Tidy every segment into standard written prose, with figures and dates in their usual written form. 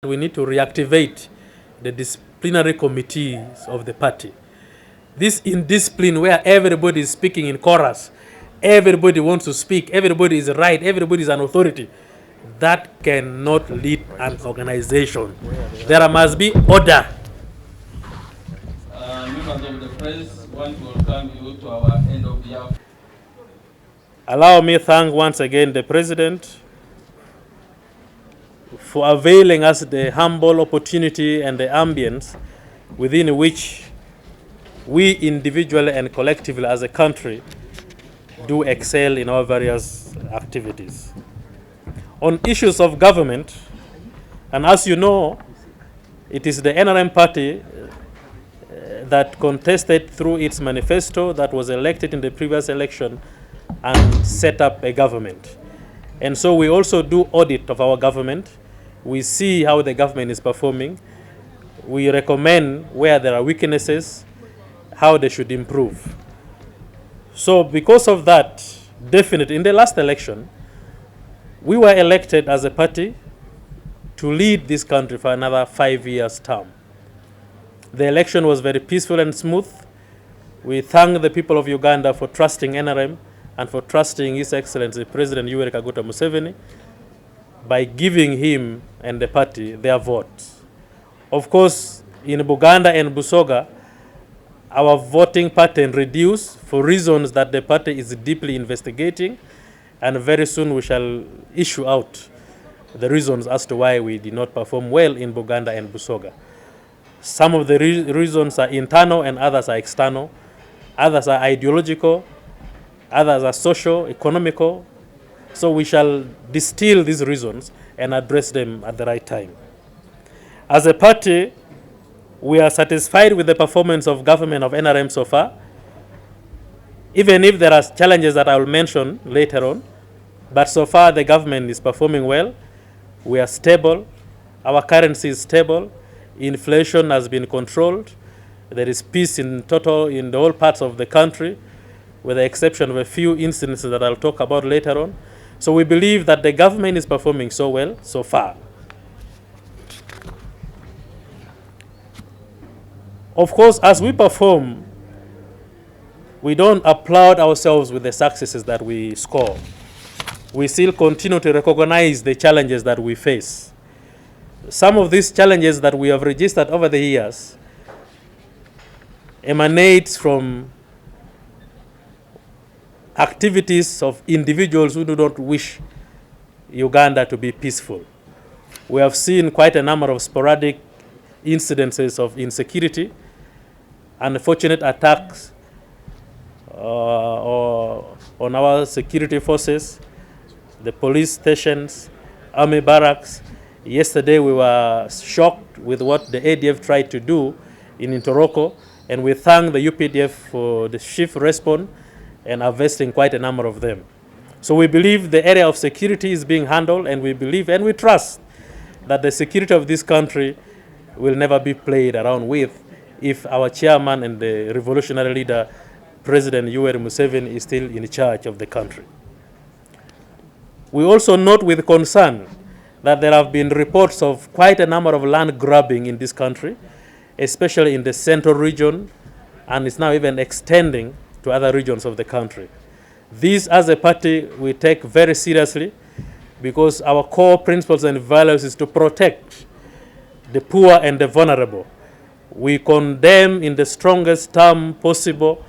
We need to reactivate the disciplinary committees of the party. This indiscipline where everybody is speaking in chorus, everybody wants to speak, everybody is right, everybody is an authority, that cannot lead an organization. There must be order. Members of the press, want to welcome you to our end of the year. Allow me to thank once again the President for availing us the humble opportunity and the ambience within which we individually and collectively as a country do excel in our various activities. On issues of government, and as you know, it is the NRM party that contested through its manifesto that was elected in the previous election and set up a government. And so we also do audit of our government. We see how the government is performing. We recommend where there are weaknesses, how they should improve. So because of that, definitely in the last election, we were elected as a party to lead this country for another 5 years term. The election was very peaceful and smooth. We thank the people of Uganda for trusting NRM and for trusting His Excellency President Yoweri Kaguta Museveni by giving him and the party their vote. Of course, in Buganda and Busoga, our voting pattern reduced for reasons that the party is deeply investigating, and very soon we shall issue out the reasons as to why we did not perform well in Buganda and Busoga. Some of the reasons are internal and others are external. Others are ideological, others are social, economical. So we shall distill these reasons and address them at the right time. As a party, we are satisfied with the performance of government of NRM so far, even if there are challenges that I will mention later on. But so far, the government is performing well. We are stable. Our currency is stable. Inflation has been controlled. There is peace in total in the whole parts of the country, with the exception of a few instances that I'll talk about later on. So we believe that the government is performing so well so far. Of course, as we perform, we don't applaud ourselves with the successes that we score. We still continue to recognize the challenges that we face. Some of these challenges that we have registered over the years emanates from activities of individuals who do not wish Uganda to be peaceful. We have seen quite a number of sporadic incidences of insecurity, unfortunate attacks on our security forces, the police stations, army barracks. Yesterday we were shocked with what the ADF tried to do in Ntoroko, and we thank the UPDF for the swift response and arresting quite a number of them. So we believe the area of security is being handled, and we believe and we trust that the security of this country will never be played around with if our chairman and the revolutionary leader, President Yoweri Museveni, is still in charge of the country. We also note with concern that there have been reports of quite a number of land grabbing in this country, especially in the central region, and it's now even extending to other regions of the country. This, as a party, we take very seriously because our core principles and values is to protect the poor and the vulnerable. We condemn in the strongest term possible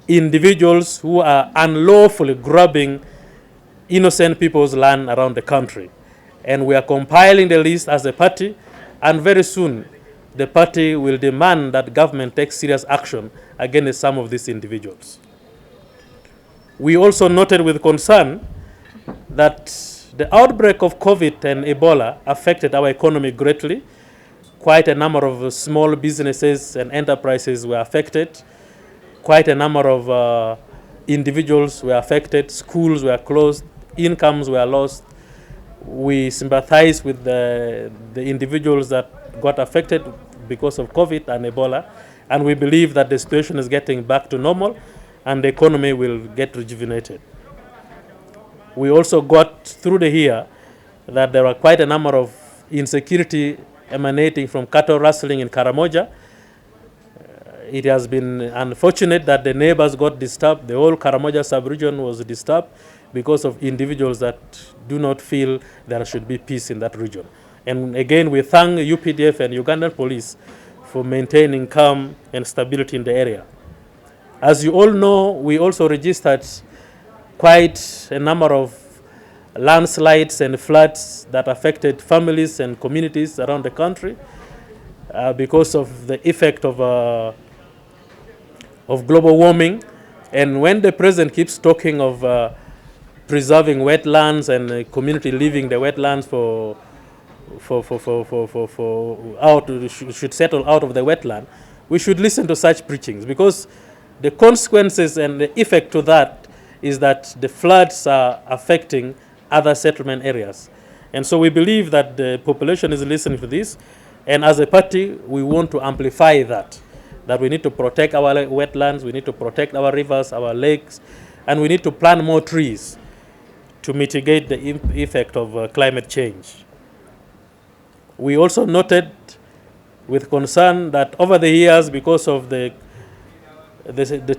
individuals who are unlawfully grabbing innocent people's land around the country. And we are compiling the list as a party, and very soon the party will demand that government take serious action against some of these individuals. We also noted with concern that the outbreak of COVID and Ebola affected our economy greatly. Quite a number of small businesses and enterprises were affected. Quite a number of individuals were affected. Schools were closed. Incomes were lost. We sympathize with the individuals that got affected because of COVID and Ebola, and we believe that the situation is getting back to normal and the economy will get rejuvenated. We also got through the year that there are quite a number of insecurity emanating from cattle rustling in Karamoja. It has been unfortunate that the neighbors got disturbed. The whole Karamoja sub-region was disturbed because of individuals that do not feel there should be peace in that region. And again, we thank UPDF and Ugandan police for maintaining calm and stability in the area. As you all know, we also registered quite a number of landslides and floods that affected families and communities around the country because of the effect of global warming. And when the president keeps talking of preserving wetlands and community leaving the wetlands should settle out of the wetland, we should listen to such preachings, because the consequences and the effect to that is that the floods are affecting other settlement areas. And so we believe that the population is listening to this, and as a party, we want to amplify that we need to protect our wetlands, we need to protect our rivers, our lakes, and we need to plant more trees to mitigate the effect of climate change. We also noted with concern that over the years, because of the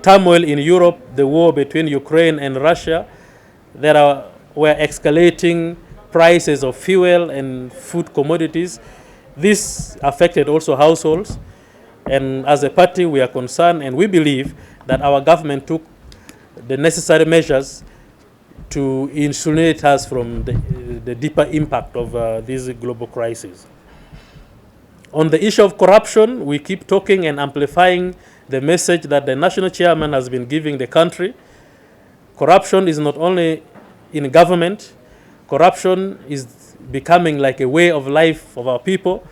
turmoil in Europe, the war between Ukraine and Russia, were escalating prices of fuel and food commodities. This affected also households. And as a party, we are concerned, and we believe that our government took the necessary measures to insulate us from the deeper impact of this global crisis. On the issue of corruption, we keep talking and amplifying the message that the national chairman has been giving the country. Corruption is not only in government, corruption is becoming like a way of life of our people.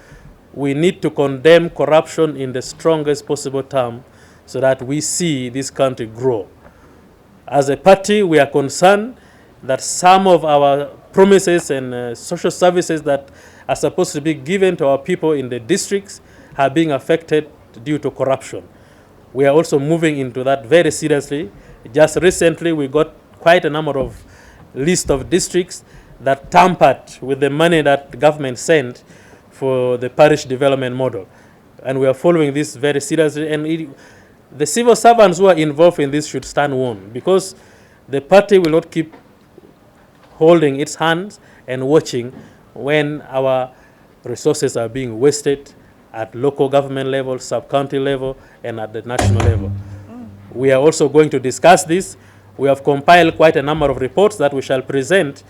We need to condemn corruption in the strongest possible term so that we see this country grow. As a party, we are concerned that some of our promises and social services that are supposed to be given to our people in the districts are being affected due to corruption. We are also moving into that very seriously. Just recently, we got quite a number of list of districts that tampered with the money that the government sent for the parish development model. And we are following this very seriously. And the civil servants who are involved in this should stand warned, because the party will not keep holding its hands and watching when our resources are being wasted at local government level, sub-county level, and at the national level. We are also going to discuss this. We have compiled quite a number of reports that we shall present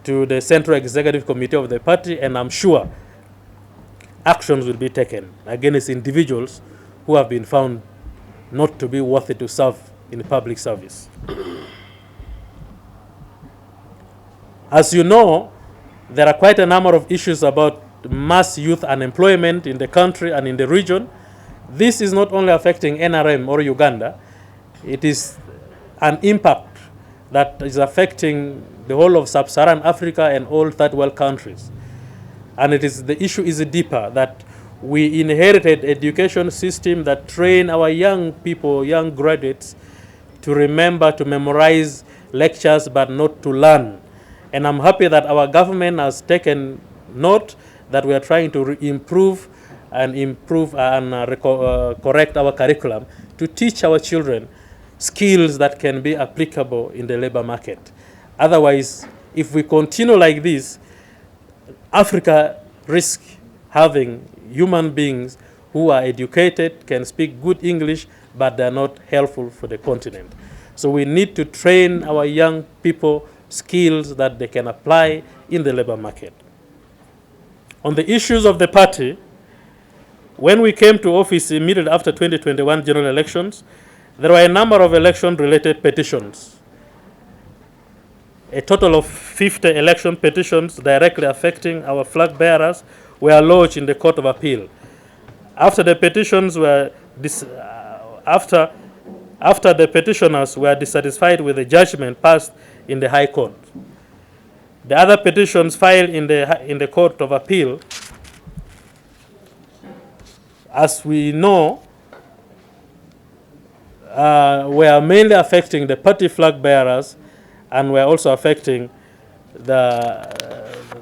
to the Central Executive Committee of the party, and I'm sure actions will be taken against individuals who have been found not to be worthy to serve in public service. As you know, there are quite a number of issues about mass youth unemployment in the country and in the region. This is not only affecting NRM or Uganda, it is an impact that is affecting the whole of sub-Saharan Africa and all third world countries. And the issue is deeper, that we inherited education system that train our young people, young graduates, to remember, to memorize lectures, but not to learn. And I'm happy that our government has taken note that we are trying to improve and correct our curriculum to teach our children skills that can be applicable in the labor market. Otherwise, if we continue like this, Africa risks having human beings who are educated, can speak good English, but they're not helpful for the continent. So we need to train our young people skills that they can apply in the labor market. On the issues of the party, when we came to office immediately after 2021 general elections, there were a number of election-related petitions. A total of 50 election petitions directly affecting our flag bearers were lodged in the Court of Appeal. After the petitions were after the petitioners were dissatisfied with the judgment passed in the High Court, the other petitions filed in the Court of Appeal, as we know, were mainly affecting the party flag bearers, and were also affecting the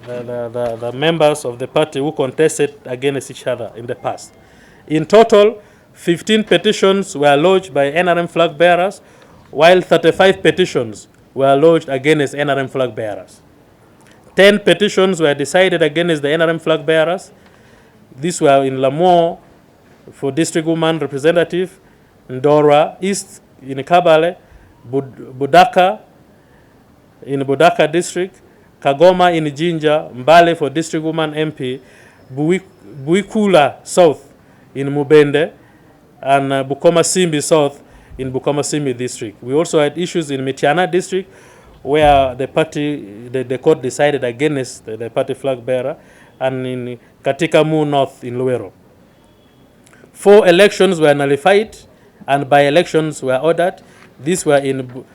the members of the party who contested against each other in the past. In total, 15 petitions were lodged by NRM flag bearers, while 35 petitions were lodged against NRM flag bearers. 10 petitions were decided against the NRM flag bearers. These were in Lamour for district woman representative, Ndora East in Kabale, Budaka in Budaka district, Kagoma in Jinja, Mbale for district woman MP, Buikula South in Mubende, and Bukoma Simbi South in Bukoma Simbi district. We also had issues in Mityana district where the court decided against the party flag bearer, and in Katikamu North in Luero. 4 elections were nullified and by-elections were ordered. These were in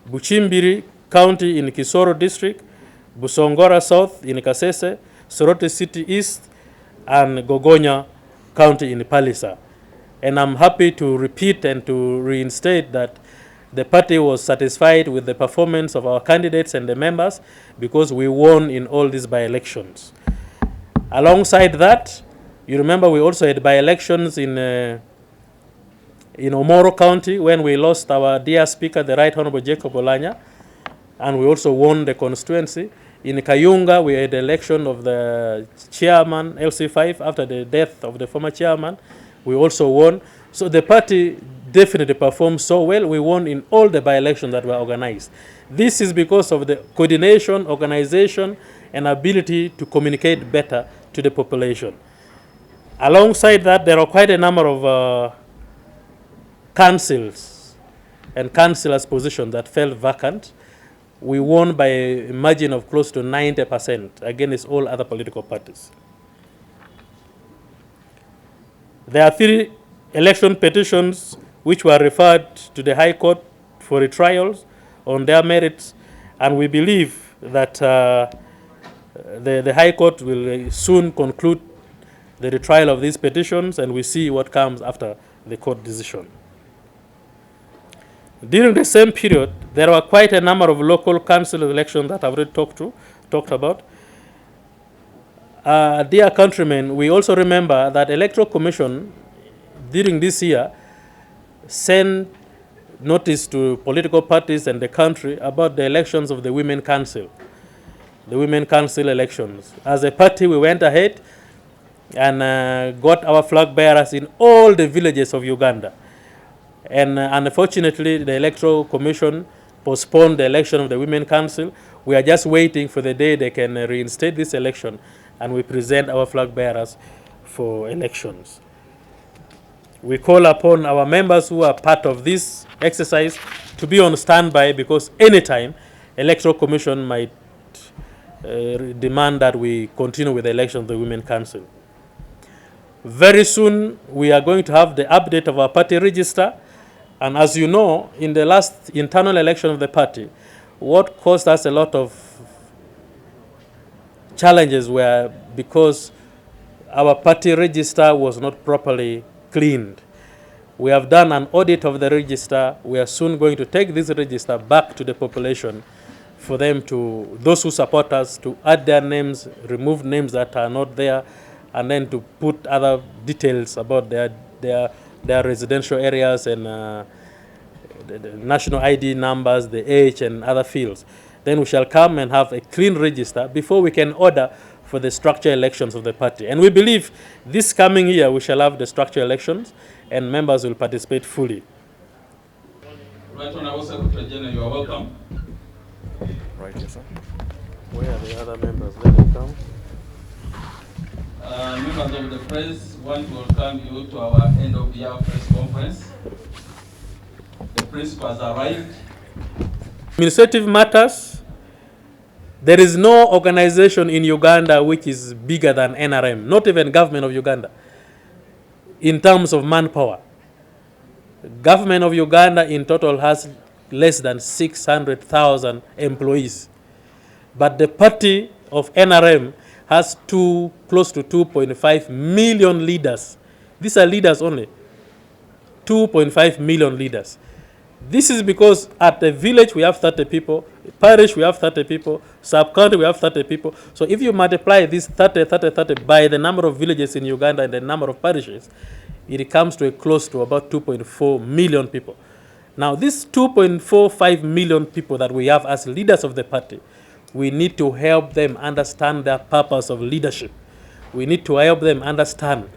Buchimbiri County in Kisoro district, Busongora South in Kasese, Soroti City East, and Gogonya County in Palisa. And I'm happy to repeat and to reinstate that the party was satisfied with the performance of our candidates and the members because we won in all these by-elections. Alongside that, you remember we also had by-elections in Omoro County when we lost our dear Speaker, the Right Honorable Jacob Olanya, and we also won the constituency. In Kayunga, we had the election of the chairman, LC5, after the death of the former chairman. We also won. So the party definitely performed so well. We won in all the by-elections that were organized. This is because of the coordination, organization, and ability to communicate better to the population. Alongside that, there are quite a number of councils and councillors' positions that fell vacant. We won by a margin of close to 90% against all other political parties. There are 3 election petitions which were referred to the High Court for retrials on their merits, and we believe that the High Court will soon conclude the retrial of these petitions, and we see what comes after the court decision. During the same period, there were quite a number of local council elections that I've already talked about. Dear countrymen, we also remember that Electoral Commission during this year sent notice to political parties and the country about the elections of the Women Council, the Women Council elections. As a party, we went ahead and got our flag bearers in all the villages of Uganda. And unfortunately, the Electoral Commission postponed the election of the Women Council. We are just waiting for the day they can reinstate this election, and we present our flag bearers for elections. We call upon our members who are part of this exercise to be on standby, because anytime Electoral Commission might demand that we continue with the election of the Women Council. Very soon, we are going to have the update of our party register. And as you know, in the last internal election of the party, what caused us a lot of challenges were because our party register was not properly cleaned. We have done an audit of the register. We are soon going to take this register back to the population for them to, those who support us, to add their names, remove names that are not there, and then to put other details about their residential areas and the national ID numbers, the age, and other fields. Then we shall come and have a clean register before we can order for the structure elections of the party. And we believe this coming year we shall have the structure elections and members will participate fully. Right Honorable Secretary General, you are welcome. Right, yes, sir. Where are the other members? Let them come. Members of the press, want to welcome you to our end of the year press conference. The principal has arrived. Administrative matters, there is no organization in Uganda which is bigger than NRM, not even government of Uganda, in terms of manpower. Government of Uganda in total has less than 600,000 employees. But the party of NRM has close to 2.5 million leaders. These are leaders only. 2.5 million leaders. This is because at the village we have 30 people, parish we have 30 people, sub-county we have 30 people. So if you multiply these 30 by the number of villages in Uganda and the number of parishes, it comes to close to about 2.4 million people. Now, these 2.45 million people that we have as leaders of the party, we need to help them understand their purpose of leadership. We need to help them understand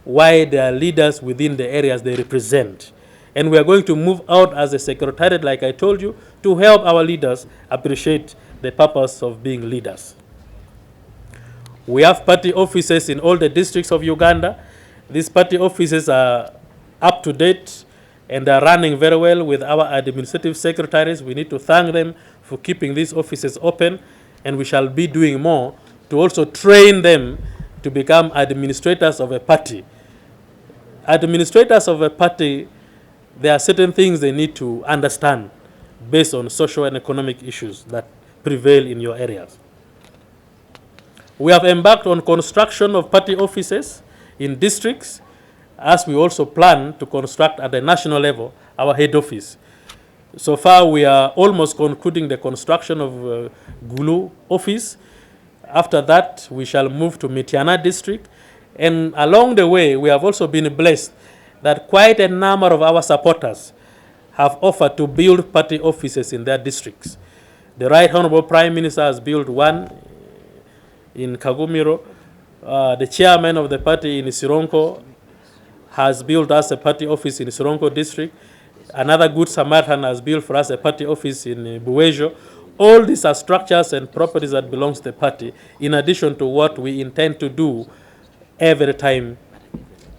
why they are leaders within the areas they represent. And we are going to move out as a secretariat, like I told you, to help our leaders appreciate the purpose of being leaders. We have party offices in all the districts of Uganda. These party offices are up to date and are running very well with our administrative secretaries. We need to thank them for keeping these offices open, and we shall be doing more to also train them to become administrators of a party. Administrators of a party, there are certain things they need to understand based on social and economic issues that prevail in your areas. We have embarked on construction of party offices in districts, as we also plan to construct at the national level our head office. So far, we are almost concluding the construction of Gulu office. After that, we shall move to Mityana district. And along the way, we have also been blessed that quite a number of our supporters have offered to build party offices in their districts. The Right Honorable Prime Minister has built one in Kagumiro. The chairman of the party in Sironko has built us a party office in Sironko district. Another good Samaritan has built for us a party office in Buwejo. All these are structures and properties that belong to the party, in addition to what we intend to do every time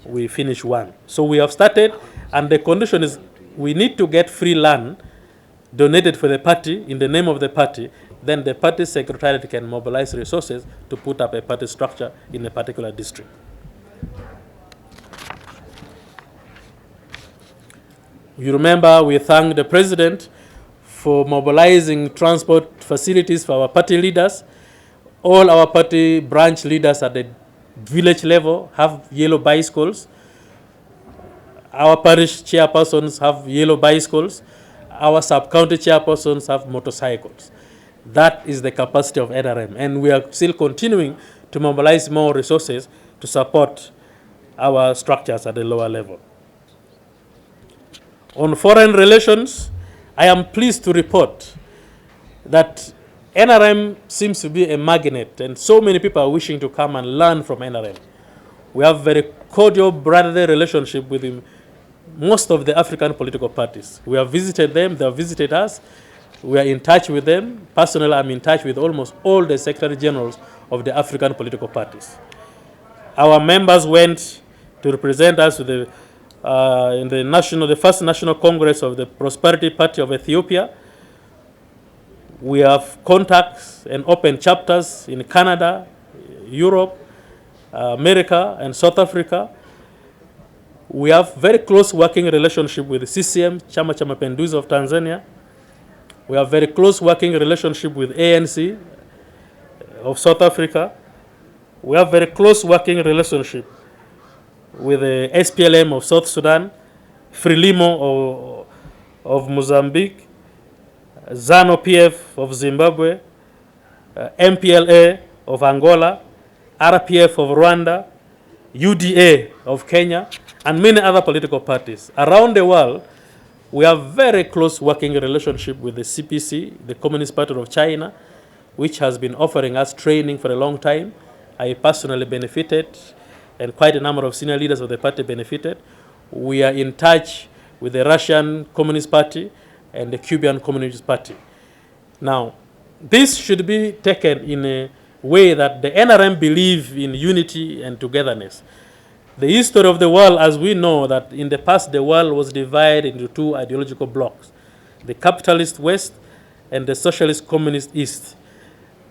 we finish one. So we have started, and the condition is we need to get free land donated for the party in the name of the party. Then the party secretariat can mobilize resources to put up a party structure in a particular district. You remember we thanked the president for mobilizing transport facilities for our party leaders. All our party branch leaders at the village level have yellow bicycles. Our parish chairpersons have yellow bicycles. Our sub-county chairpersons have motorcycles. That is the capacity of NRM, and we are still continuing to mobilize more resources to support our structures at the lower level. On foreign relations, I am pleased to report that NRM seems to be a magnet, and so many people are wishing to come and learn from NRM. We have very cordial brotherly relationship with most of the African political parties. We have visited them, they have visited us. We are in touch with them. Personally, I'm in touch with almost all the secretary generals of the African political parties. Our members went to represent us in the first National Congress of the Prosperity Party of Ethiopia. We have contacts and open chapters in Canada, Europe, America, and South Africa. We have very close working relationship with the CCM, Chama cha Mapinduzi of Tanzania. We have very close working relationship with ANC of South Africa. We have very close working relationship with the SPLM of South Sudan, Frelimo of Mozambique, ZANU-PF of Zimbabwe, MPLA of Angola, RPF of Rwanda, UDA of Kenya, and many other political parties. Around the world, we have very close working relationship with the CPC, the Communist Party of China, which has been offering us training for a long time. I personally benefited, and quite a number of senior leaders of the party benefited. We are in touch with the Russian Communist Party and the Cuban Communist Party. Now, this should be taken in a way that the NRM believe in unity and togetherness. The history of the world, as we know, that in the past the world was divided into two ideological blocks, the capitalist West and the socialist communist East.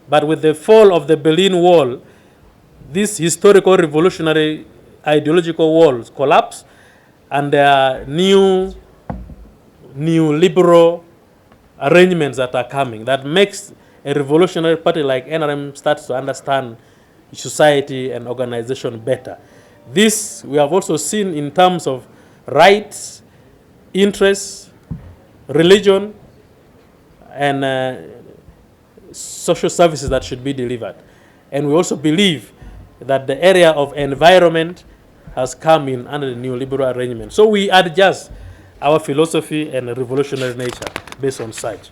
But with the fall of the Berlin Wall, these historical revolutionary ideological walls collapse, and there are new liberal arrangements that are coming that makes a revolutionary party like NRM starts to understand society and organization better. This we have also seen in terms of rights, interests, religion, and social services that should be delivered. And we also believe that the area of environment has come in under the neoliberal arrangement. So we adjust our philosophy and revolutionary nature based on such.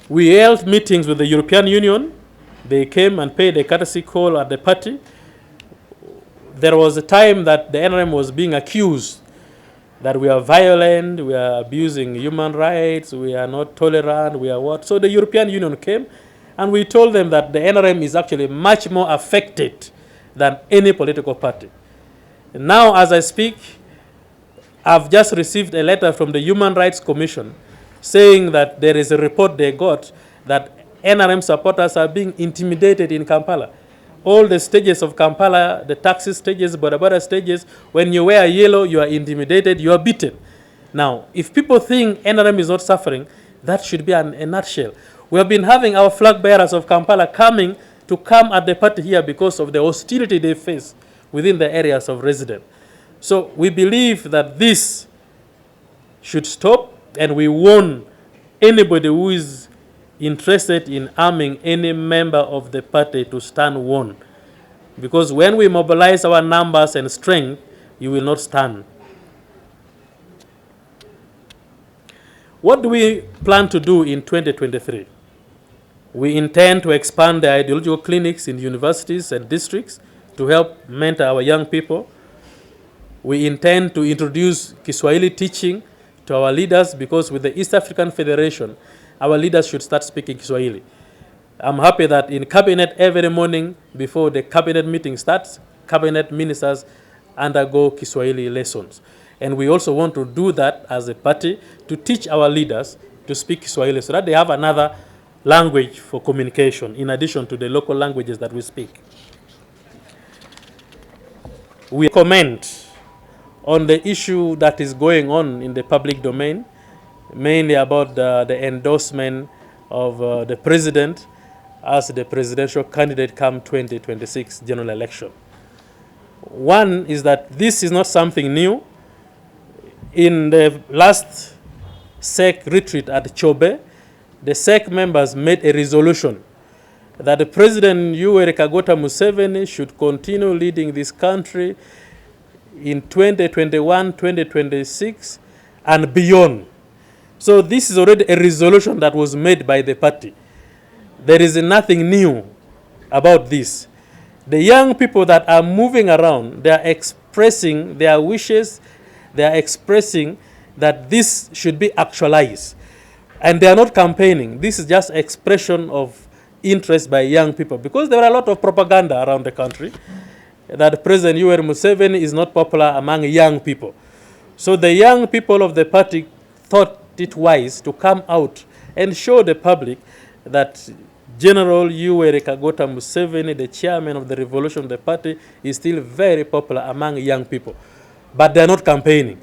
We held meetings with the European Union. They came and paid a courtesy call at the party. There was a time that the NRM was being accused that we are violent, we are abusing human rights, we are not tolerant, we are what. So the European Union came and we told them that the NRM is actually much more affected than any political party. Now, as I speak, I've just received a letter from the Human Rights Commission saying that there is a report they got that NRM supporters are being intimidated in Kampala. All the stages of Kampala, the taxi stages, Boda stages, when you wear yellow, you are intimidated, you are beaten. Now, if people think NRM is not suffering, that should be a nutshell. We have been having our flag bearers of Kampala come at the party here because of the hostility they face within the areas of residence. So we believe that this should stop, and we warn anybody who is interested in arming any member of the party to stand warned. Because when we mobilize our numbers and strength, you will not stand. What do we plan to do in 2023? We intend to expand the ideological clinics in universities and districts to help mentor our young people. We intend to introduce Kiswahili teaching to our leaders, because with the East African Federation, our leaders should start speaking Kiswahili. I'm happy that in cabinet every morning before the cabinet meeting starts, cabinet ministers undergo Kiswahili lessons. And we also want to do that as a party to teach our leaders to speak Kiswahili so that they have another language for communication in addition to the local languages that we speak. We comment on the issue that is going on in the public domain, mainly about the endorsement of the president as the presidential candidate come 2026 general election. One is that this is not something new. In the last SEC retreat at Chobe, the SEC members made a resolution that the President Yoweri Kaguta Museveni should continue leading this country in 2021, 2026, and beyond. So this is already a resolution that was made by the party. There is nothing new about this. The young people that are moving around, they are expressing their wishes, they are expressing that this should be actualized. And they are not campaigning. This is just expression of interest by young people, because there are a lot of propaganda around the country that President Yoweri Museveni is not popular among young people. So the young people of the party thought it wise to come out and show the public that General Yoweri Kaguta Museveni, the chairman of the revolution of the party, is still very popular among young people. But they are not campaigning.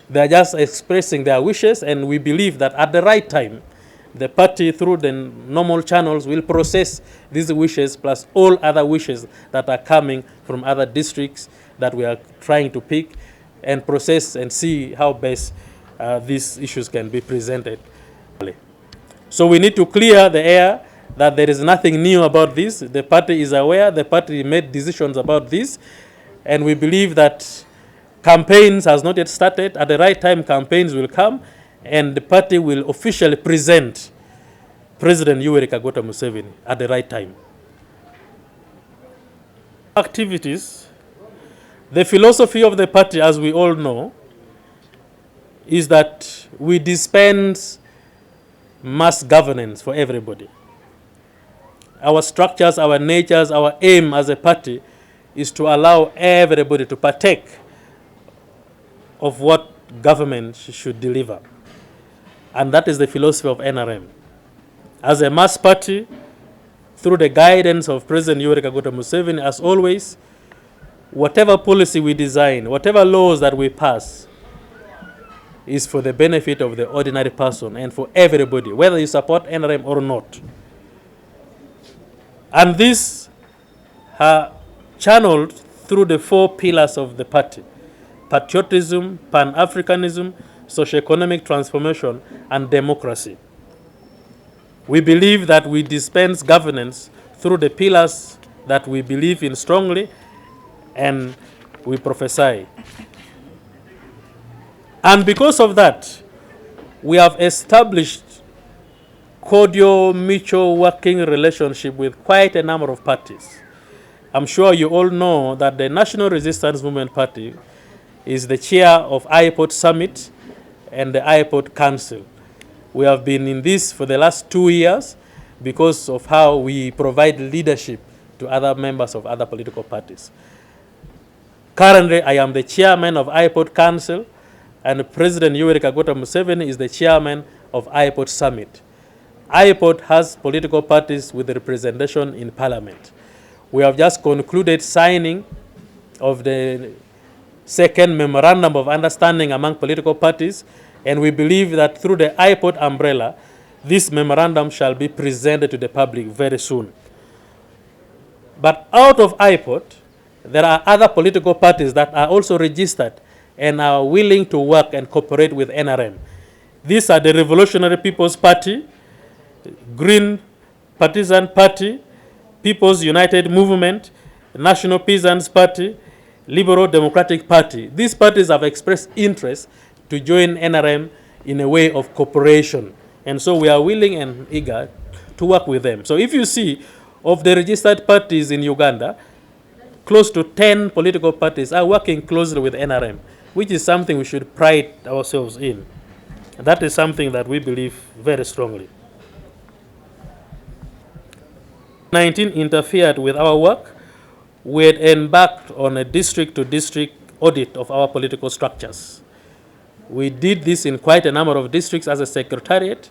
They are just expressing their wishes, and we believe that at the right time, the party, through the normal channels, will process these wishes plus all other wishes that are coming from other districts that we are trying to pick, and process and see how best these issues can be presented. So we need to clear the air that there is nothing new about this. The party is aware, the party made decisions about this, and we believe that campaigns has not yet started. At the right time, campaigns will come, and the party will officially present President Yoweri Kaguta Museveni at the right time. Activities. The philosophy of the party, as we all know, is that we dispense mass governance for everybody. Our structures, our natures, our aim as a party is to allow everybody to partake of what government should deliver. And that is the philosophy of NRM. As a mass party, through the guidance of President Yoweri Kaguta Museveni, as always, whatever policy we design, whatever laws that we pass, is for the benefit of the ordinary person and for everybody, whether you support NRM or not. And this channeled through the 4 pillars of the party. patriotism, Pan-Africanism, socio-economic transformation, and democracy. We believe that we dispense governance through the pillars that we believe in strongly and we prophesy. And because of that, we have established cordial mutual working relationship with quite a number of parties. I'm sure you all know that the National Resistance Movement Party is the chair of IPOD Summit and the IPOD Council. We have been in this for the last 2 years because of how we provide leadership to other members of other political parties. Currently, I am the chairman of IPOD Council, and President Yoweri Kaguta Museveni is the chairman of IPOD Summit. IPOD has political parties with representation in parliament. We have just concluded signing of the second memorandum of understanding among political parties, and we believe that through the IPOD umbrella, this memorandum shall be presented to the public very soon. But out of IPOD, there are other political parties that are also registered and are willing to work and cooperate with NRM. These are the Revolutionary People's Party, Green Partisan Party, People's United Movement, National Peasants Party, Liberal Democratic Party. These parties have expressed interest to join NRM in a way of cooperation. And so we are willing and eager to work with them. So if you see, of the registered parties in Uganda, close to 10 political parties are working closely with NRM, which is something we should pride ourselves in. That is something that we believe very strongly. COVID-19 interfered with our work. We had embarked on a district-to-district audit of our political structures. We did this in quite a number of districts as a secretariat.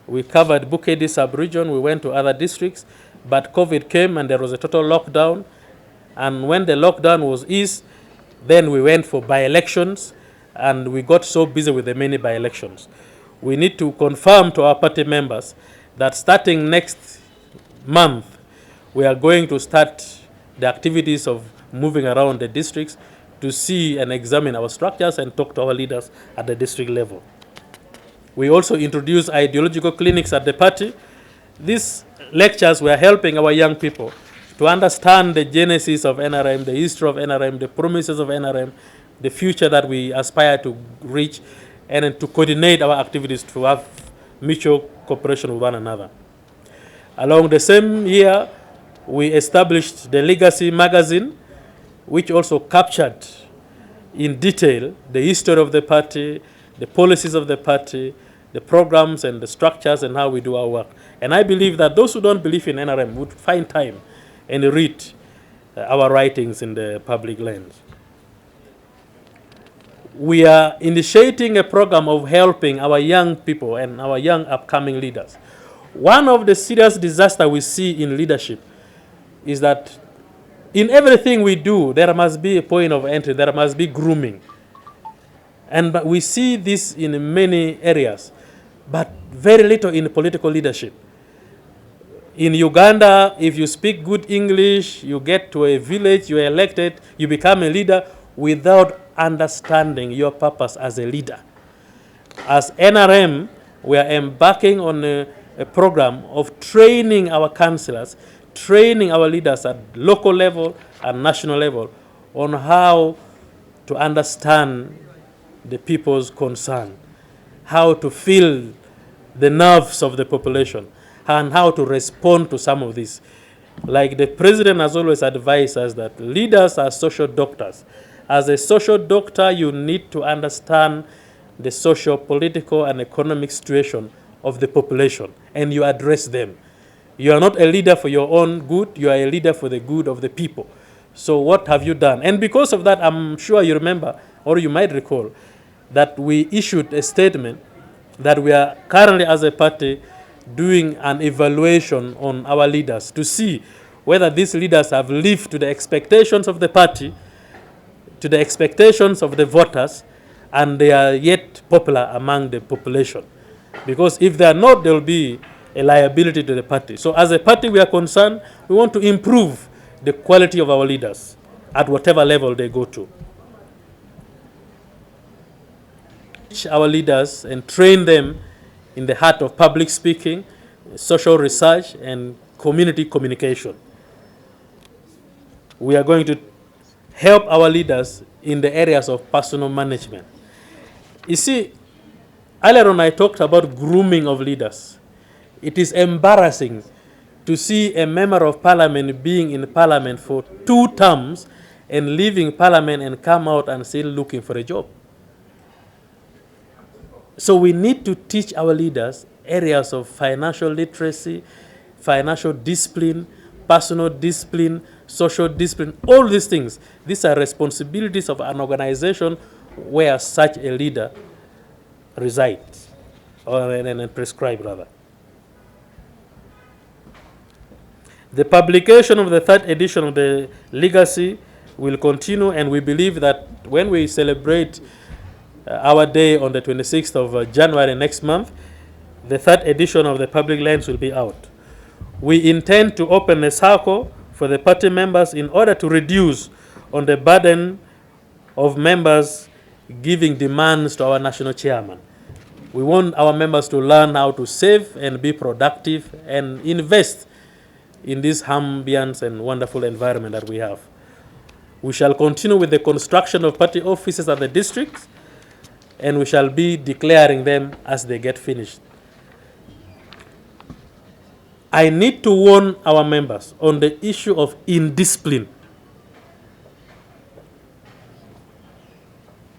We covered Bukedi sub-region, we went to other districts, but COVID came and there was a total lockdown. And when the lockdown was eased, then we went for by-elections, and we got so busy with the many by-elections. We need to confirm to our party members that starting next month, we are going to start the activities of moving around the districts to see and examine our structures and talk to our leaders at the district level. We also introduced ideological clinics at the party. These lectures were helping our young people to understand the genesis of NRM, the history of NRM, the promises of NRM, the future that we aspire to reach, and to coordinate our activities to have mutual cooperation with one another. Along the same year, we established the Legacy magazine, which also captured in detail the history of the party, the policies of the party, the programs and the structures and how we do our work. And I believe that those who don't believe in NRM would find time and read our writings in the public lands. We are initiating a program of helping our young people and our young upcoming leaders. One of the serious disasters we see in leadership is that in everything we do, there must be a point of entry, there must be grooming. And we see this in many areas, but very little in political leadership. In Uganda, if you speak good English, you get to a village, you are elected, you become a leader without understanding your purpose as a leader. As NRM, we are embarking on a program of training our councillors, training our leaders at local level and national level on how to understand the people's concern, how to feel the nerves of the population, and how to respond to some of this. Like the president has always advised us that leaders are social doctors. As a social doctor, you need to understand the social, political, and economic situation of the population, and you address them. You are not a leader for your own good, you are a leader for the good of the people. So what have you done? And because of that, I'm sure you remember, or you might recall, that we issued a statement that we are currently as a party doing an evaluation on our leaders to see whether these leaders have lived to the expectations of the party, to the expectations of the voters, and they are yet popular among the population. Because if they are not, there will be a liability to the party. So as a party, we are concerned, we want to improve the quality of our leaders at whatever level they go to. teach our leaders and train them in the art of public speaking, social research, and community communication. We are going to help our leaders in the areas of personal management. You see, earlier on I talked about grooming of leaders. It is embarrassing to see a member of parliament being in parliament for 2 terms and leaving parliament and come out and still looking for a job. So we need to teach our leaders areas of financial literacy, financial discipline, personal discipline, social discipline, all these things. These are responsibilities of an organization where such a leader resides, or and prescribed rather. The publication of the 3rd edition of the Legacy will continue, and we believe that when we celebrate our day on the 26th of January next month, the 3rd edition of the Public Lands will be out. We intend to open a circle for the party members in order to reduce on the burden of members giving demands to our national chairman. We want our members to learn how to save and be productive and invest in this ambience and wonderful environment that we have. We shall continue with the construction of party offices at the districts, and we shall be declaring them as they get finished. I need to warn our members on the issue of indiscipline.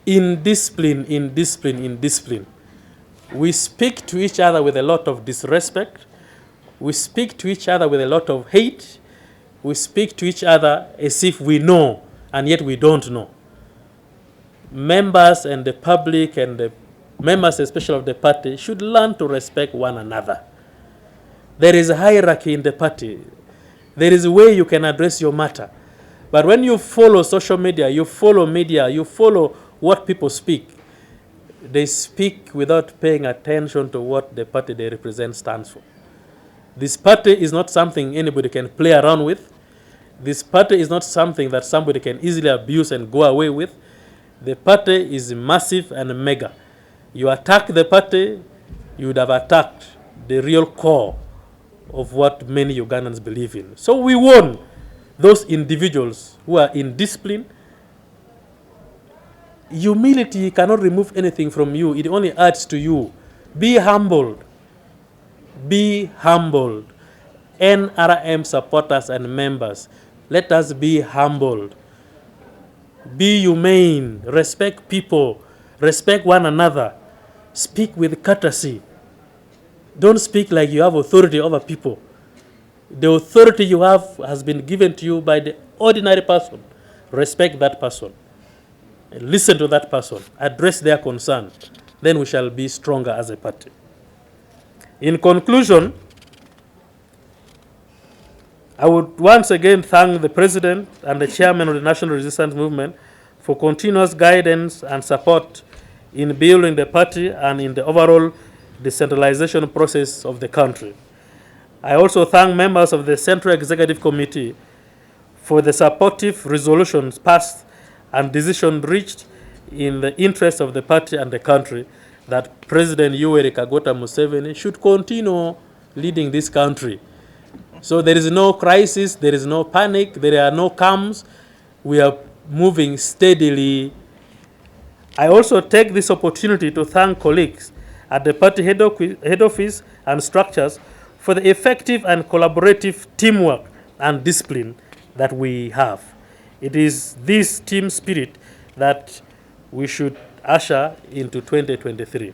Indiscipline. We speak to each other with a lot of disrespect. We speak to each other with a lot of hate. We speak to each other as if we know, and yet we don't know. Members and the public and the members especially of the party should learn to respect one another. There is a hierarchy in the party. There is a way you can address your matter. But when you follow social media, you follow what people speak, they speak without paying attention to what the party they represent stands for. This party is not something anybody can play around with. This party is not something that somebody can easily abuse and go away with. The party is massive and mega. You attack the party, you would have attacked the real core of what many Ugandans believe in. So we warn those individuals who are indisciplined. Humility cannot remove anything from you. It only adds to you. Be humbled. Be humbled. NRM supporters and members, let us be humbled. Be humane. Respect people. Respect one another. Speak with courtesy. Don't speak like you have authority over people. The authority you have has been given to you by the ordinary person. Respect that person. Listen to that person. Address their concern. Then we shall be stronger as a party. In conclusion, I would once again thank the President and the Chairman of the National Resistance Movement for continuous guidance and support in building the party and in the overall decentralization process of the country. I also thank members of the Central Executive Committee for the supportive resolutions passed and decisions reached in the interest of the party and the country, that President Yoweri Kaguta Museveni should continue leading this country. So there is no crisis, there is no panic, there are no calms. We are moving steadily. I also take this opportunity to thank colleagues at the party head office and structures for the effective and collaborative teamwork and discipline that we have. It is this team spirit that we should usher into 2023.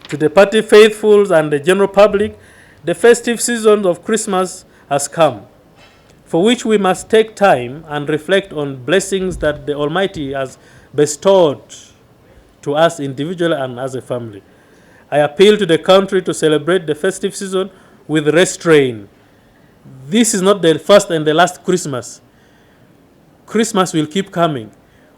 To the party faithfuls and the general public, the festive season of Christmas has come, for which we must take time and reflect on blessings that the Almighty has bestowed to us individually and as a family. I appeal to the country to celebrate the festive season with restraint. This is not the first and the last Christmas. Christmas will keep coming.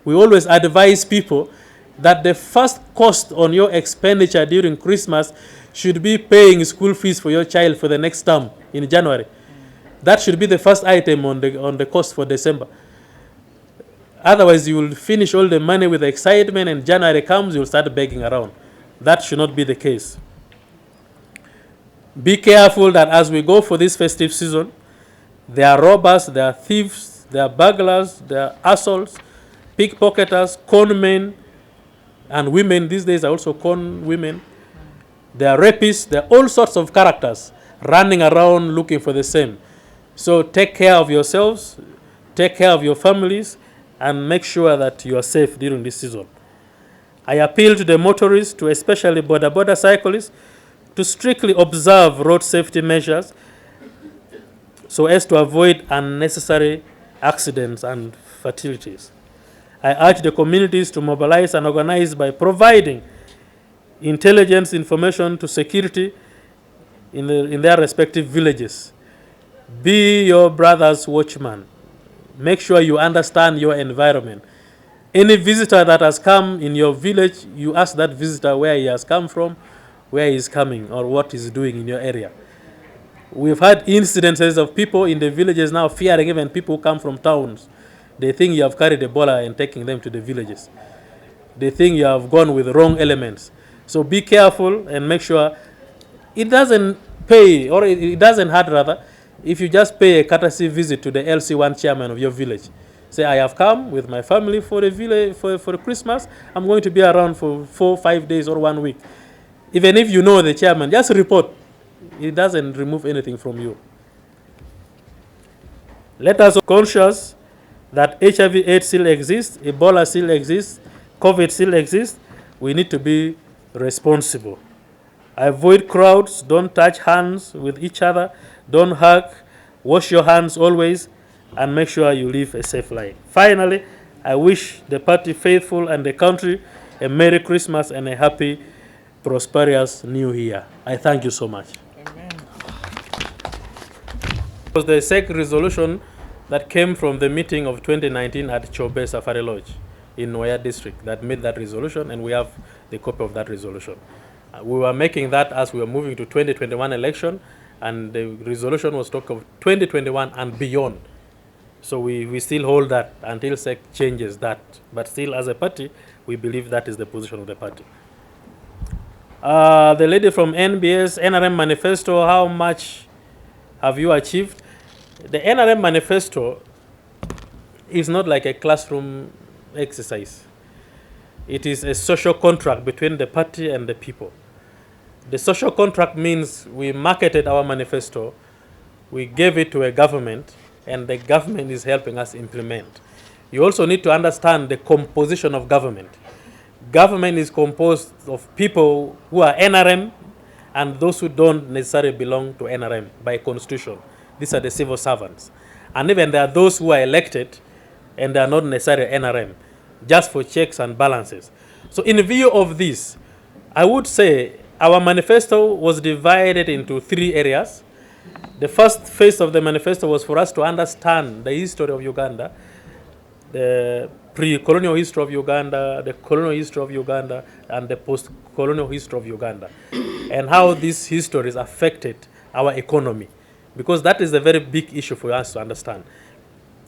We always advise people that the first cost on your expenditure during Christmas should be paying school fees for your child for the next term in January. That should be the first item on the cost for December. Otherwise, you will finish all the money with excitement, and January comes, you'll start begging around. That should not be the case. Be careful that as we go for this festive season, there are robbers, there are thieves, there are burglars, there are assaults, pickpocketers, con men, and women. These days are also con women. There are rapists, there are all sorts of characters running around looking for the same. So take care of yourselves, take care of your families, and make sure that you are safe during this season. I appeal to the motorists, to especially border cyclists, to strictly observe road safety measures so as to avoid unnecessary accidents and fatalities. I urge the communities to mobilize and organize by providing intelligence information to security in their respective villages. Be your brother's watchman. Make sure you understand your environment. Any visitor that has come in your village, you ask that visitor where he has come from, where he is coming, or what he's doing in your area. We've had incidences of people in the villages now fearing even people who come from towns. They think you have carried Ebola and taking them to the villages. They think you have gone with wrong elements. So be careful and make sure it doesn't pay, or it doesn't hurt rather, if you just pay a courtesy visit to the LC1 chairman of your village. Say, I have come with my family for a village for Christmas. I'm going to be around for 4 or 5 days or 1 week. Even if you know the chairman, just report. It doesn't remove anything from you. Let us be conscious that HIV/AIDS still exists, Ebola still exists, COVID still exists. We need to be responsible. Avoid crowds, don't touch hands with each other, don't hug, wash your hands always, and make sure you live a safe life. Finally, I wish the party faithful and the country a Merry Christmas and a happy, prosperous New Year. I thank you so much. Amen. It was the SEC resolution that came from the meeting of 2019 at Chobe Safari Lodge in Noya district that made that resolution, and we have the copy of that resolution. We were making that as we were moving to 2021 election, and the resolution was talk of 2021 and beyond. So we still hold that until SEC changes that. But still, as a party, we believe that is the position of the party. The lady from NRM manifesto, how much have you achieved? The NRM manifesto is not like a classroom exercise. It is a social contract between the party and the people. The social contract means we marketed our manifesto, we gave it to a government, and the government is helping us implement. You also need to understand the composition of government. Government is composed of people who are NRM and those who don't necessarily belong to NRM by constitution. These are the civil servants. And even there are those who are elected and they are not necessarily NRM, just for checks and balances. So in view of this, I would say our manifesto was divided into 3 areas. The first phase of the manifesto was for us to understand the history of Uganda, the pre-colonial history of Uganda, the colonial history of Uganda, and the post-colonial history of Uganda, and how these histories affected our economy, because that is a very big issue for us to understand.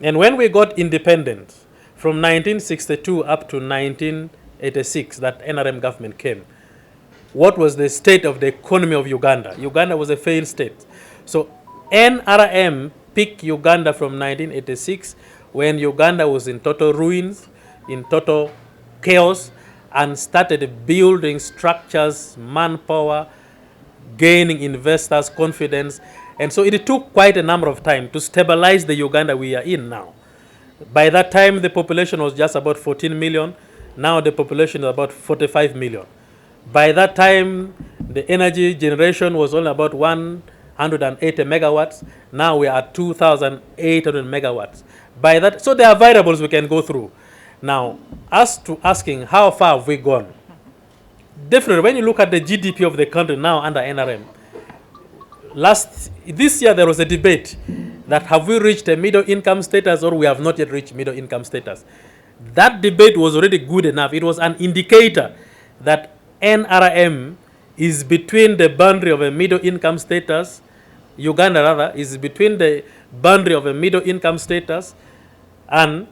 And when we got independence, from 1962 up to 1986, that NRM government came, what was the state of the economy of Uganda? Uganda was a failed state. So NRM picked Uganda from 1986, when Uganda was in total ruins, in total chaos, and started building structures, manpower, gaining investors' confidence. And so it took quite a number of time to stabilize the Uganda we are in now. By that time, the population was just about 14 million. Now the population is about 45 million. By that time, the energy generation was only about 180 megawatts. Now we are at 2,800 megawatts. By that, so there are variables we can go through. Now, as to asking how far have we gone, definitely when you look at the GDP of the country now under NRM, this year there was a debate that have we reached a middle income status or we have not yet reached middle income status. That debate was already good enough. It was an indicator that NRM is between the boundary of a middle income status, Uganda rather, is between the boundary of a middle income status and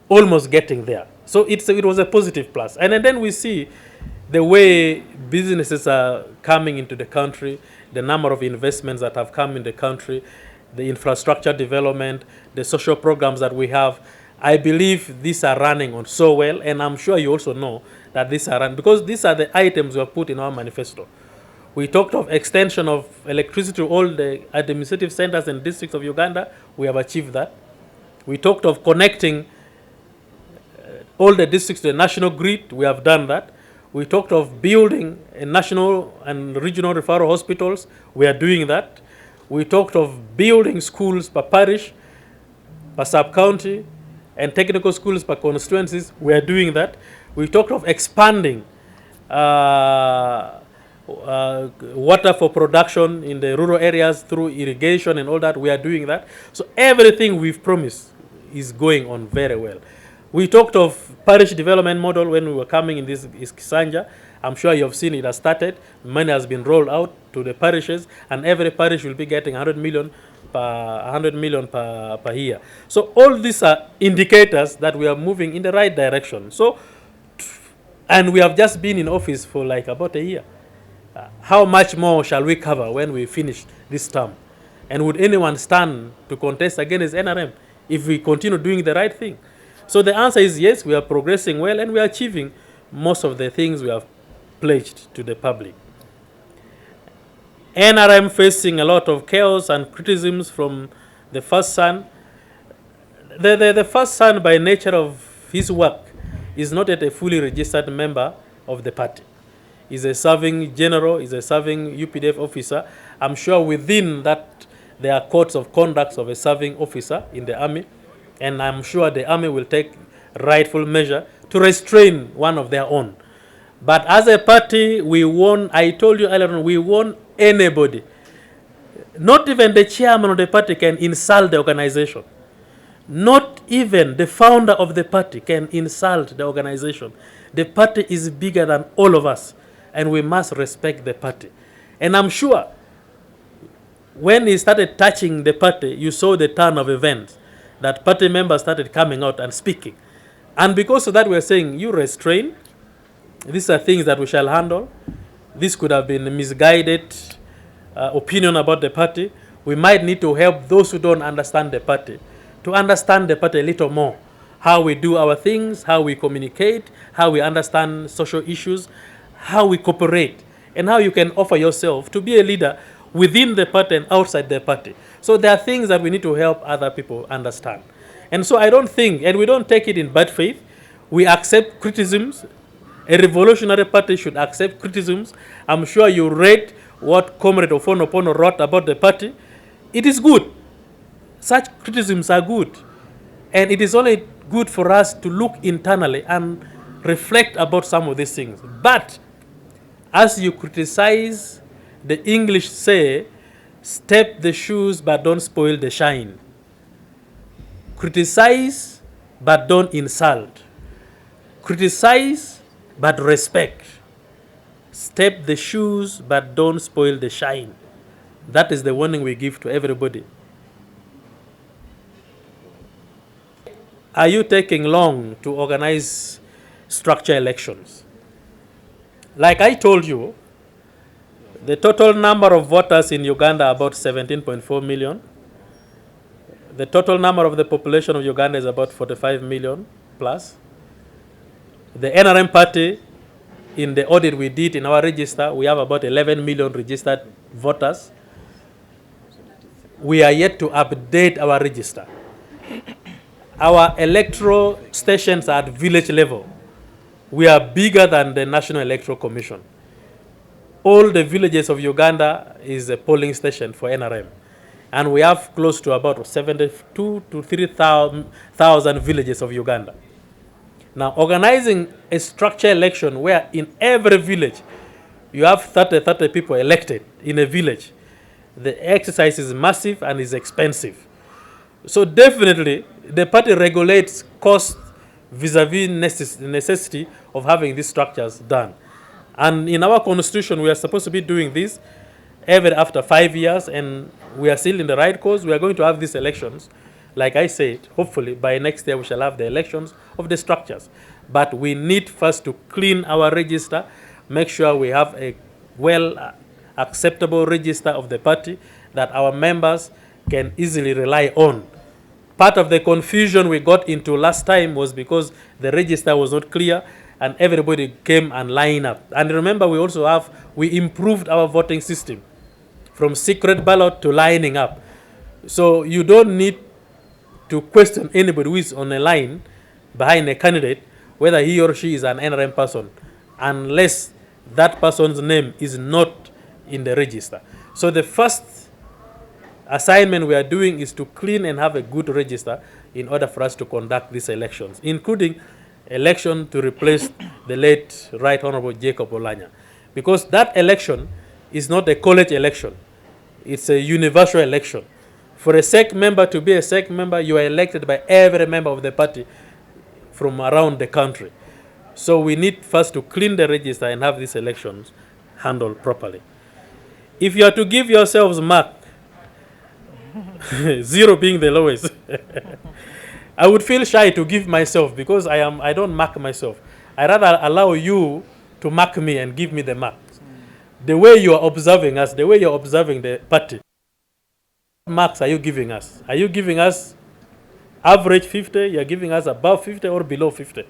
almost getting there. So it was a positive plus. And then we see the way businesses are coming into the country, the number of investments that have come in the country, the infrastructure development, the social programs that we have. I believe these are running on so well, and I'm sure you also know that these are run because these are the items we have put in our manifesto. We talked of extension of electricity to all the administrative centers and districts of Uganda. We have achieved that. We talked of connecting all the districts to the national grid. We have done that. We talked of building a national and regional referral hospitals. We are doing that. We talked of building schools per parish, per sub-county, and technical schools per constituencies. We are doing that. We talked of expanding water for production in the rural areas through irrigation and all that. We are doing that. So everything we've promised is going on very well. We talked of parish development model when we were coming in this Kisanja. I'm sure you have seen it has started. Money has been rolled out to the parishes, and every parish will be getting 100 million per year. So all these are indicators that we are moving in the right direction. So, and we have just been in office for like about a year. How much more shall we cover when we finish this term? And would anyone stand to contest against NRM if we continue doing the right thing? So the answer is yes, we are progressing well and we are achieving most of the things we have pledged to the public. NRM facing a lot of chaos and criticisms from the first son. The first son, by nature of his work, is not yet a fully registered member of the party. He's a serving general, he's a serving UPDF officer. I'm sure within that there are codes of conduct of a serving officer in the army, and I'm sure the army will take rightful measure to restrain one of their own. But as a party, we won't, I told you earlier on, we won't anybody. Not even the chairman of the party can insult the organization. Not even the founder of the party can insult the organization. The party is bigger than all of us, and we must respect the party. And I'm sure when he started touching the party, you saw the turn of events, that party members started coming out and speaking. And because of that, we're saying, you restrain. These are things that we shall handle. This could have been a misguided opinion about the party. We might need to help those who don't understand the party to understand the party a little more. How we do our things, how we communicate, how we understand social issues, how we cooperate, and how you can offer yourself to be a leader within the party and outside the party. So there are things that we need to help other people understand. And so I don't think, and we don't take it in bad faith, we accept criticisms. A revolutionary party should accept criticisms. I'm sure you read what Comrade Ofonopono wrote about the party. It is good. Such criticisms are good. And it is only good for us to look internally and reflect about some of these things. But as you criticize, the English say, step the shoes but don't spoil the shine. Criticize but don't insult. Criticize but respect. Step the shoes but don't spoil the shine. That is the warning we give to everybody. Are you taking long to organize structure elections? Like I told you, the total number of voters in Uganda are about 17.4 million. The total number of the population of Uganda is about 45 million plus. The NRM party, in the audit we did in our register, we have about 11 million registered voters. We are yet to update our register. Our electoral stations are at village level. We are bigger than the National Electoral Commission. All the villages of Uganda is a polling station for NRM. And we have close to about 72 to 3,000 villages of Uganda. Now, organizing a structured election where in every village you have 30 people elected in a village, the exercise is massive and is expensive. So definitely, the party regulates cost vis-a-vis necessity of having these structures done. And in our constitution, we are supposed to be doing this every after 5 years, and we are still in the right course. We are going to have these elections like I said, hopefully by next year we shall have the elections of the structures. But we need first to clean our register, make sure we have a well acceptable register of the party that our members can easily rely on. Part of the confusion we got into last time was because the register was not clear and everybody came and lined up. And remember, we improved our voting system from secret ballot to lining up. So you don't need to question anybody who is on a line behind a candidate, whether he or she is an NRM person, unless that person's name is not in the register. So the first assignment we are doing is to clean and have a good register in order for us to conduct these elections, including election to replace the late Right Honorable Jacob Olanya. Because that election is not a college election. It's a universal election. For a SEC member to be a SEC member, you are elected by every member of the party from around the country. So we need first to clean the register and have these elections handled properly. If you are to give yourselves mark, 0 being the lowest, I would feel shy to give myself because I don't mark myself. I rather allow you to mark me and give me the marks. The way you are observing us, the way you're observing the party, what marks are you giving us? Are you giving us average 50? You're giving us above 50 or below 50?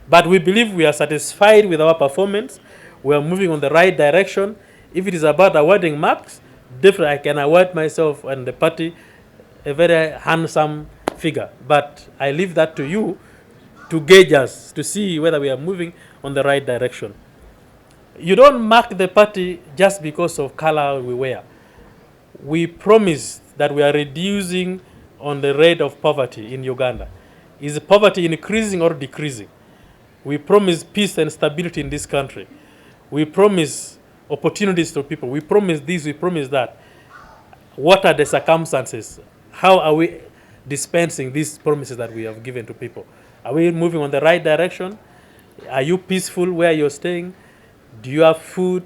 But we believe we are satisfied with our performance. We are moving on the right direction. If it is about awarding marks, definitely I can award myself and the party a very handsome figure. But I leave that to you to gauge us, to see whether we are moving on the right direction. You don't mark the party just because of color we wear. We promise that we are reducing on the rate of poverty in Uganda. Is poverty increasing or decreasing? We promise peace and stability in this country. We promise opportunities to people. We promise this, we promise that. What are the circumstances? How are we dispensing these promises that we have given to people? Are we moving on the right direction? Are you peaceful where you're staying? Do you have food?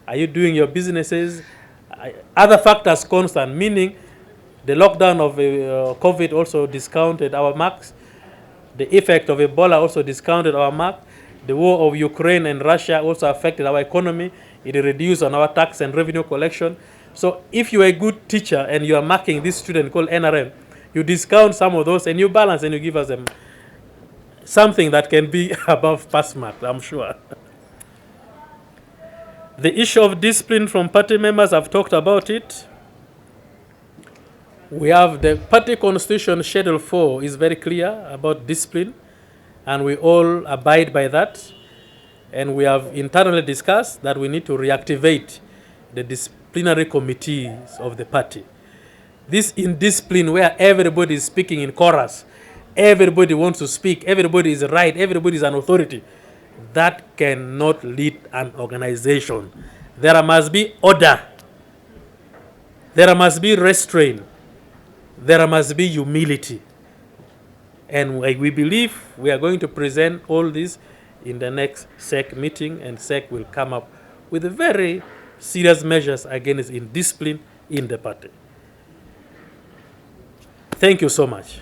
Are you doing your businesses? Other factors constant, meaning the lockdown of COVID also discounted our marks. The effect of Ebola also discounted our mark. The war of Ukraine and Russia also affected our economy. It reduced on our tax and revenue collection. So if you are a good teacher and you are marking this student called NRM, you discount some of those and you balance and you give us something that can be above pass mark, I'm sure. The issue of discipline from party members, I've talked about it. We have the party constitution, Schedule 4 is very clear about discipline, and we all abide by that. And we have internally discussed that we need to reactivate the disciplinary committees of the party. This indiscipline where everybody is speaking in chorus, everybody wants to speak, everybody is right, everybody is an authority, that cannot lead an organization. There must be order. There must be restraint. There must be humility. And we believe we are going to present all this in the next SEC meeting, and SEC will come up with very serious measures against indiscipline in the party. Thank you so much.